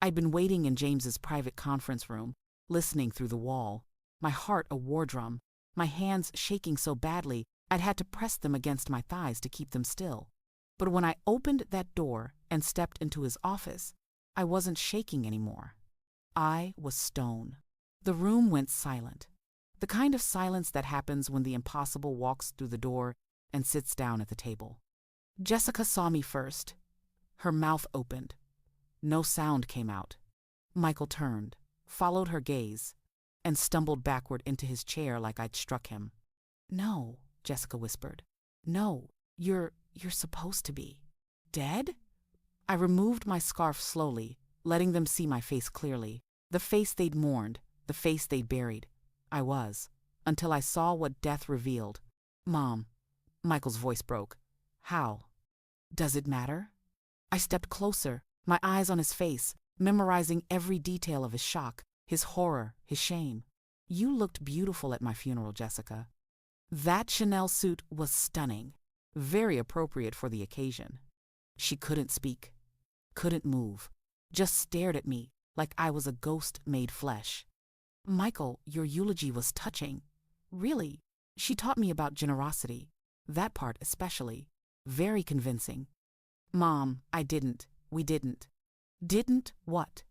Speaker 1: I'd been waiting in James's private conference room, listening through the wall, my heart a war drum, my hands shaking so badly I'd had to press them against my thighs to keep them still. But when I opened that door and stepped into his office, I wasn't shaking anymore. I was stone. The room went silent. The kind of silence that happens when the impossible walks through the door and sits down at the table. Jessica saw me first. Her mouth opened. No sound came out. Michael turned, followed her gaze, and stumbled backward into his chair like I'd struck him. No, Jessica whispered. No, you're supposed to be. Dead? I removed my scarf slowly, letting them see my face clearly. The face they'd mourned, the face they'd buried. I was, until I saw what death revealed. Mom, Michael's voice broke. How? Does it matter? I stepped closer, my eyes on his face, memorizing every detail of his shock, his horror, his shame. You looked beautiful at my funeral, Jessica. That Chanel suit was stunning, very appropriate for the occasion. She couldn't speak, couldn't move, just stared at me like I was a ghost made flesh. Michael, your eulogy was touching. Really, she taught me about generosity, that part especially, very convincing. Mom, we didn't. Didn't what?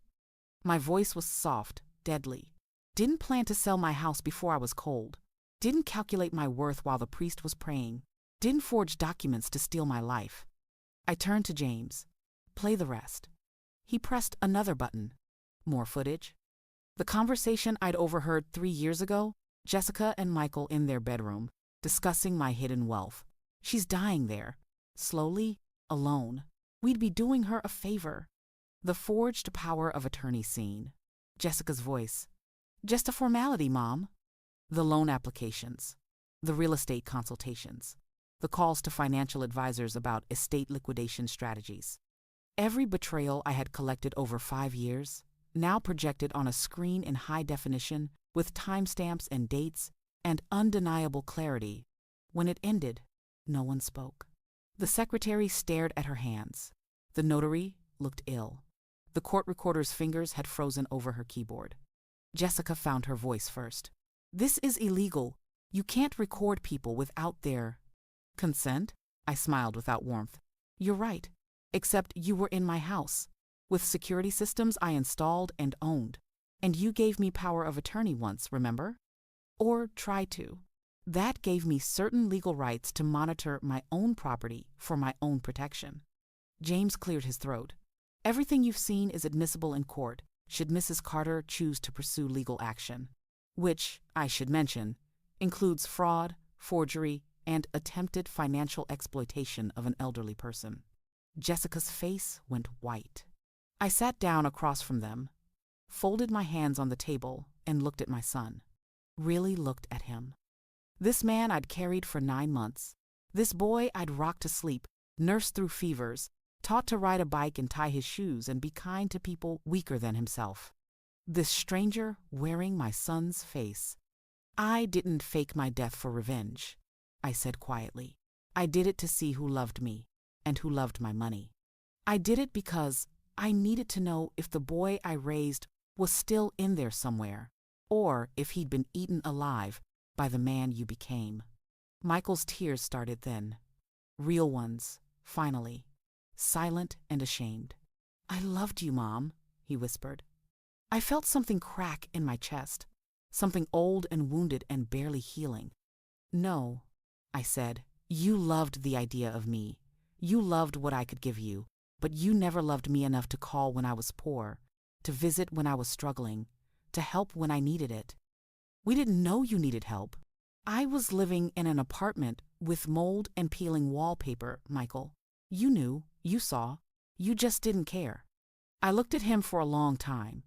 Speaker 1: My voice was soft, deadly. Didn't plan to sell my house before I was cold. Didn't calculate my worth while the priest was praying. Didn't forge documents to steal my life. I turned to James. Play the rest. He pressed another button. More footage. The conversation I'd overheard 3 years ago, Jessica and Michael in their bedroom, discussing my hidden wealth. She's dying there, slowly, alone. We'd be doing her a favor. The forged power of attorney scene. Jessica's voice. Just a formality, Mom. The loan applications. The real estate consultations. The calls to financial advisors about estate liquidation strategies. Every betrayal I had collected over 5 years, now projected on a screen in high definition with timestamps and dates and undeniable clarity. When it ended, no one spoke. The secretary stared at her hands. The notary looked ill. The court recorder's fingers had frozen over her keyboard. Jessica found her voice first. This is illegal. You can't record people without their consent? I smiled without warmth. You're right. Except you were in my house, with security systems I installed and owned. And you gave me power of attorney once, remember? Or tried to. That gave me certain legal rights to monitor my own property for my own protection. James cleared his throat. Everything you've seen is admissible in court, should Mrs. Carter choose to pursue legal action. Which, I should mention, includes fraud, forgery, and attempted financial exploitation of an elderly person. Jessica's face went white. I sat down across from them, folded my hands on the table, and looked at my son. Really looked at him. This man I'd carried for 9 months. This boy I'd rocked to sleep, nursed through fevers, taught to ride a bike and tie his shoes and be kind to people weaker than himself. This stranger wearing my son's face. I didn't fake my death for revenge, I said quietly. I did it to see who loved me and who loved my money. I did it because I needed to know if the boy I raised was still in there somewhere, or if he'd been eaten alive by the man you became. Michael's tears started then. Real ones, finally. Silent and ashamed. "I loved you, Mom," he whispered. I felt something crack in my chest, something old and wounded and barely healing. "No," I said, "you loved the idea of me. You loved what I could give you, but you never loved me enough to call when I was poor, to visit when I was struggling, to help when I needed it. We didn't know you needed help. I was living in an apartment with mold and peeling wallpaper, Michael. You knew, you saw, you just didn't care." I looked at him for a long time.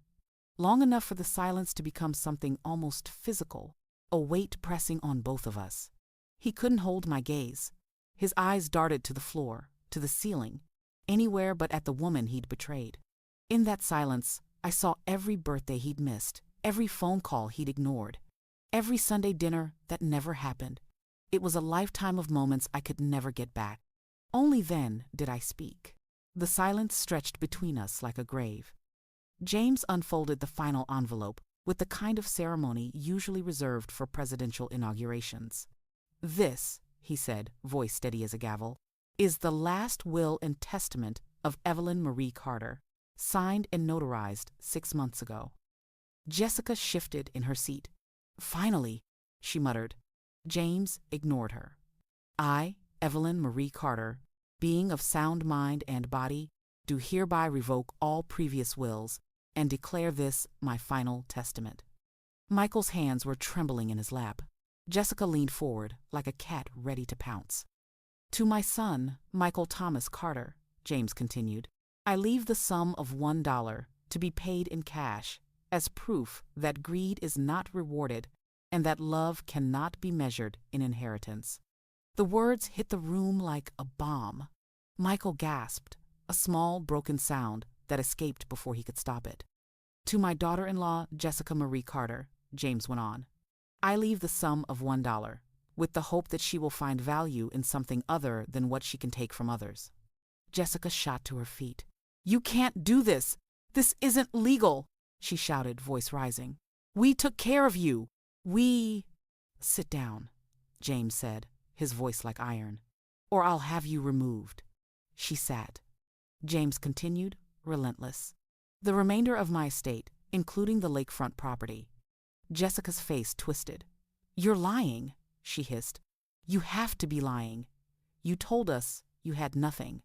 Speaker 1: Long enough for the silence to become something almost physical, a weight pressing on both of us. He couldn't hold my gaze. His eyes darted to the floor, to the ceiling, anywhere but at the woman he'd betrayed. In that silence, I saw every birthday he'd missed, every phone call he'd ignored, every Sunday dinner that never happened. It was a lifetime of moments I could never get back. Only then did I speak. The silence stretched between us like a grave. James unfolded the final envelope with the kind of ceremony usually reserved for presidential inaugurations. "This," he said, voice steady as a gavel, "is the last will and testament of Evelyn Marie Carter, signed and notarized 6 months ago." Jessica shifted in her seat. "Finally," she muttered. James ignored her. "I, Evelyn Marie Carter, being of sound mind and body, do hereby revoke all previous wills and declare this my final testament." Michael's hands were trembling in his lap. Jessica leaned forward like a cat ready to pounce. "To my son, Michael Thomas Carter," James continued, "I leave the sum of $1 to be paid in cash as proof that greed is not rewarded and that love cannot be measured in inheritance." The words hit the room like a bomb. Michael gasped, a small, broken sound that escaped before he could stop it. "To my daughter-in-law, Jessica Marie Carter," James went on, "I leave the sum of $1, with the hope that she will find value in something other than what she can take from others." Jessica shot to her feet. "You can't do this! This isn't legal!" she shouted, voice rising. "We took care of you! We—" "Sit down," James said, his voice like iron, "or I'll have you removed." She sat. James continued, relentless. "The remainder of my estate, including the lakefront property." Jessica's face twisted. "You're lying," she hissed. "You have to be lying. You told us you had nothing."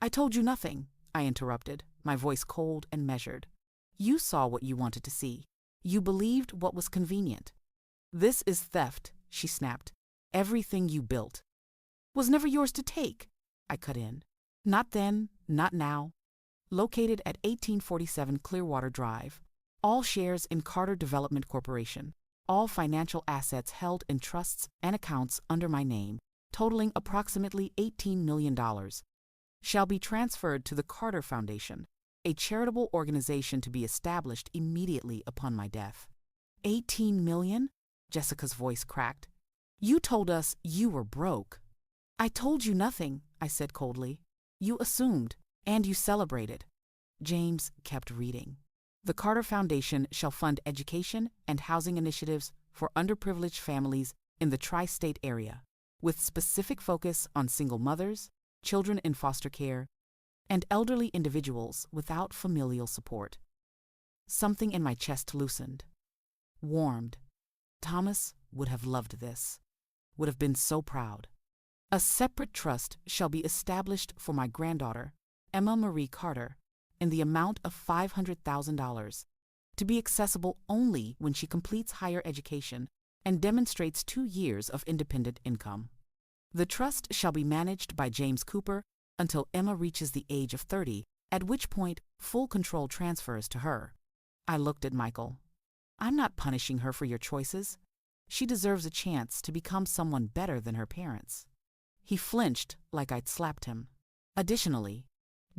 Speaker 1: "I told you nothing," I interrupted, my voice cold and measured. "You saw what you wanted to see. You believed what was convenient." "This is theft," she snapped. "Everything you built." "Was never yours to take," I cut in. "Not then, not now." Located at 1847 Clearwater Drive, all shares in Carter Development Corporation, all financial assets held in trusts and accounts under my name, totaling approximately $18 million, shall be transferred to the Carter Foundation, a charitable organization to be established immediately upon my death. $18 million? Jessica's voice cracked. "You told us you were broke." "I told you nothing," I said coldly. "You assumed, and you celebrated." James kept reading. "The Carter Foundation shall fund education and housing initiatives for underprivileged families in the tri-state area, with specific focus on single mothers, children in foster care, and elderly individuals without familial support." Something in my chest loosened, warmed. Thomas would have loved this, would have been so proud. "A separate trust shall be established for my granddaughter, Emma Marie Carter, in the amount of $500,000, to be accessible only when she completes higher education and demonstrates 2 years of independent income. The trust shall be managed by James Cooper until Emma reaches the age of 30, at which point full control transfers to her." I looked at Michael. "I'm not punishing her for your choices. She deserves a chance to become someone better than her parents." He flinched like I'd slapped him. Additionally,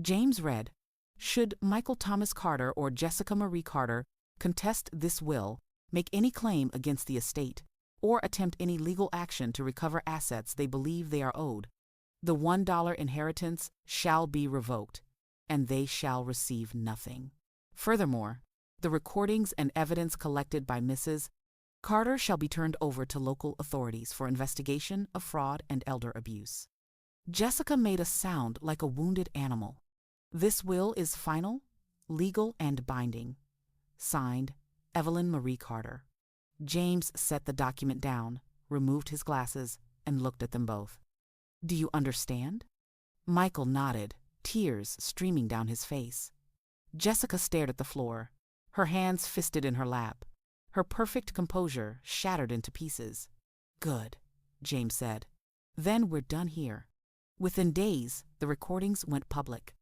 Speaker 1: James read, "Should Michael Thomas Carter or Jessica Marie Carter contest this will, make any claim against the estate, or attempt any legal action to recover assets they believe they are owed, the $1 inheritance shall be revoked, and they shall receive nothing. Furthermore, the recordings and evidence collected by Mrs. Carter shall be turned over to local authorities for investigation of fraud and elder abuse. Jessica made a sound like a wounded animal. This will is final, legal, and binding. Signed, Evelyn Marie Carter. James set the document down, removed his glasses, and looked at them both. Do you understand? Michael nodded, tears streaming down his face. Jessica stared at the floor, her hands fisted in her lap, her perfect composure shattered into pieces. Good, James said. Then we're done here. Within days, the recordings went public.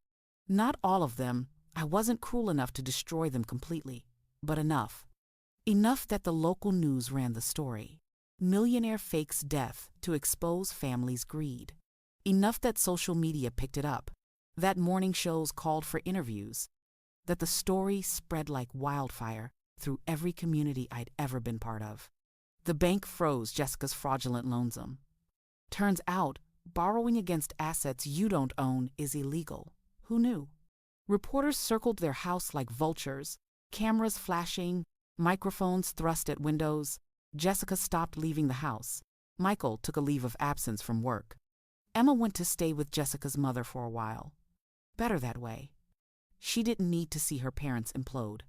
Speaker 1: Not all of them. I wasn't cruel enough to destroy them completely, but enough. Enough that the local news ran the story. Millionaire fakes death to expose families' greed. Enough that social media picked it up, that morning shows called for interviews, that the story spread like wildfire through every community I'd ever been part of. The bank froze Jessica's fraudulent loansome. Turns out, borrowing against assets you don't own is illegal. Who knew? Reporters circled their house like vultures, cameras flashing, microphones thrust at windows. Jessica stopped leaving the house. Michael took a leave of absence from work. Emma went to stay with Jessica's mother for a while. Better that way. She didn't need to see her parents implode.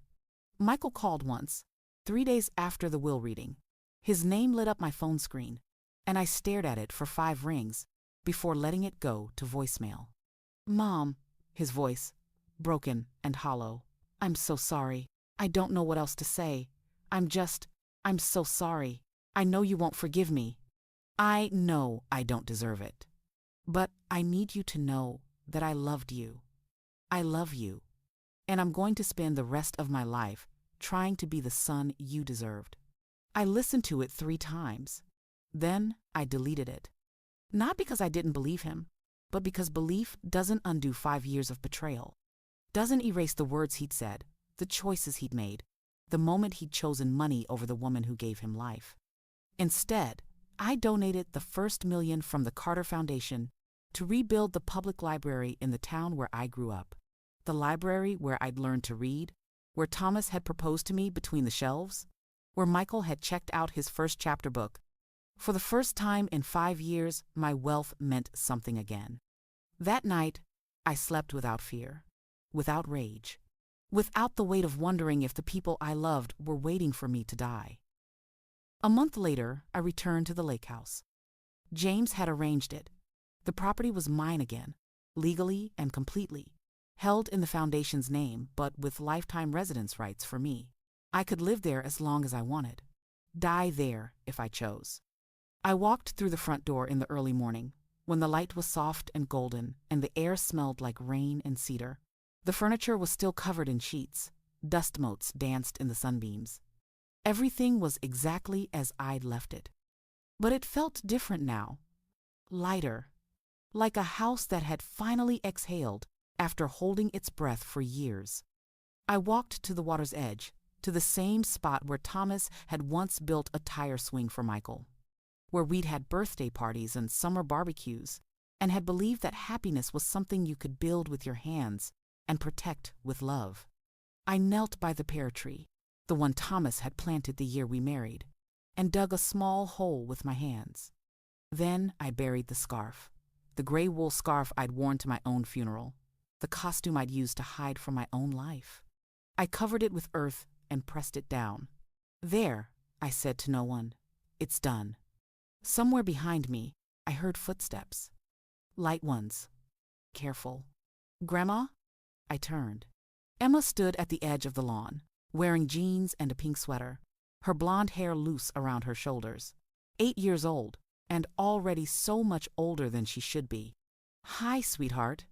Speaker 1: Michael called once, 3 days after the will reading. His name lit up my phone screen, and I stared at it for 5 rings before letting it go to voicemail. Mom, his voice, broken and hollow. I'm so sorry. I don't know what else to say. I'm so sorry. I know you won't forgive me. I know I don't deserve it. But I need you to know that I loved you. I love you. And I'm going to spend the rest of my life trying to be the son you deserved. I listened to it 3 times. Then I deleted it. Not because I didn't believe him, but because belief doesn't undo 5 years of betrayal. Doesn't erase the words he'd said, the choices he'd made, the moment he'd chosen money over the woman who gave him life. Instead, I donated the first $1 million from the Carter Foundation to rebuild the public library in the town where I grew up. The library where I'd learned to read, where Thomas had proposed to me between the shelves, where Michael had checked out his first chapter book. For the first time in 5 years, my wealth meant something again. That night, I slept without fear, without rage, without the weight of wondering if the people I loved were waiting for me to die. A month later, I returned to the lake house. James had arranged it. The property was mine again, legally and completely, held in the foundation's name, but with lifetime residence rights for me. I could live there as long as I wanted, die there if I chose. I walked through the front door in the early morning, when the light was soft and golden and the air smelled like rain and cedar. The furniture was still covered in sheets. Dust motes danced in the sunbeams. Everything was exactly as I'd left it. But it felt different now. Lighter. Like a house that had finally exhaled after holding its breath for years. I walked to the water's edge, to the same spot where Thomas had once built a tire swing for Michael, where we'd had birthday parties and summer barbecues, and had believed that happiness was something you could build with your hands and protect with love. I knelt by the pear tree, the one Thomas had planted the year we married, and dug a small hole with my hands. Then I buried the scarf, the gray wool scarf I'd worn to my own funeral, the costume I'd used to hide from my own life. I covered it with earth and pressed it down. There, I said to no one, it's done. Somewhere behind me, I heard footsteps. Light ones. Careful. Grandma? I turned. Emma stood at the edge of the lawn, wearing jeans and a pink sweater, her blonde hair loose around her shoulders. 8 years old, and already so much older than she should be. Hi, sweetheart.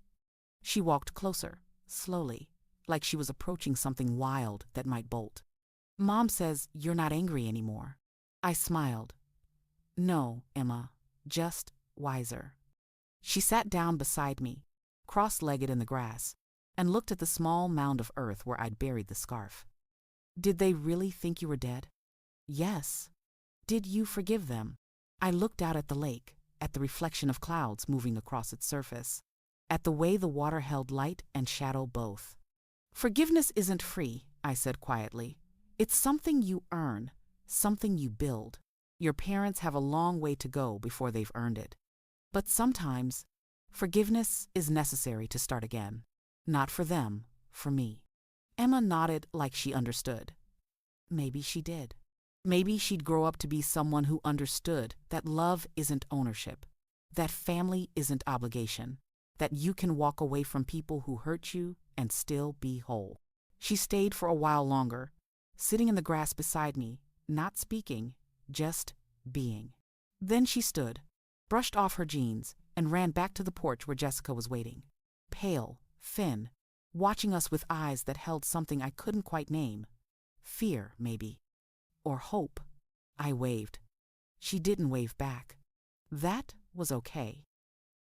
Speaker 1: She walked closer, slowly, like she was approaching something wild that might bolt. Mom says you're not angry anymore. I smiled. No, Emma, just wiser. She sat down beside me, cross-legged in the grass, and looked at the small mound of earth where I'd buried the scarf. Did they really think you were dead? Yes. Did you forgive them? I looked out at the lake, at the reflection of clouds moving across its surface, at the way the water held light and shadow both. Forgiveness isn't free, I said quietly. It's something you earn, something you build. Your parents have a long way to go before they've earned it. But sometimes, forgiveness is necessary to start again. Not for them, for me. Emma nodded like she understood. Maybe she did. Maybe she'd grow up to be someone who understood that love isn't ownership, that family isn't obligation, that you can walk away from people who hurt you and still be whole. She stayed for a while longer, sitting in the grass beside me, not speaking, just being. Then she stood, brushed off her jeans, and ran back to the porch where Jessica was waiting. Pale, thin, watching us with eyes that held something I couldn't quite name. Fear, maybe. Or hope. I waved. She didn't wave back. That was okay.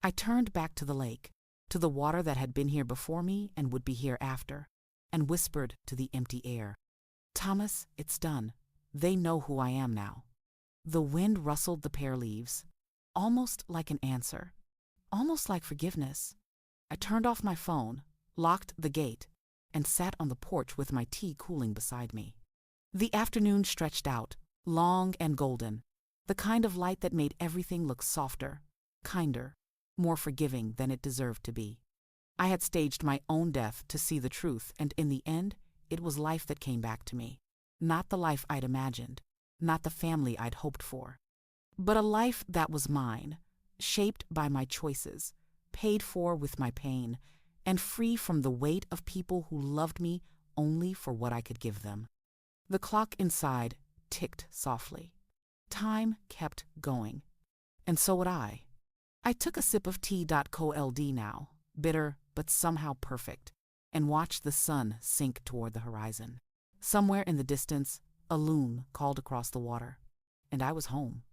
Speaker 1: I turned back to the lake, to the water that had been here before me and would be here after, and whispered to the empty air. Thomas, it's done. They know who I am now. The wind rustled the pear leaves, almost like an answer, almost like forgiveness. I turned off my phone, locked the gate, and sat on the porch with my tea cooling beside me. The afternoon stretched out, long and golden, the kind of light that made everything look softer, kinder, more forgiving than it deserved to be. I had staged my own death to see the truth, and in the end, it was life that came back to me. Not the life I'd imagined, not the family I'd hoped for, but a life that was mine, shaped by my choices, paid for with my pain, and free from the weight of people who loved me only for what I could give them. The clock inside ticked softly. Time kept going. And so would I. I took a sip of tea.cold now, bitter but somehow perfect, and watched the sun sink toward the horizon. Somewhere in the distance, a loon called across the water, and I was home.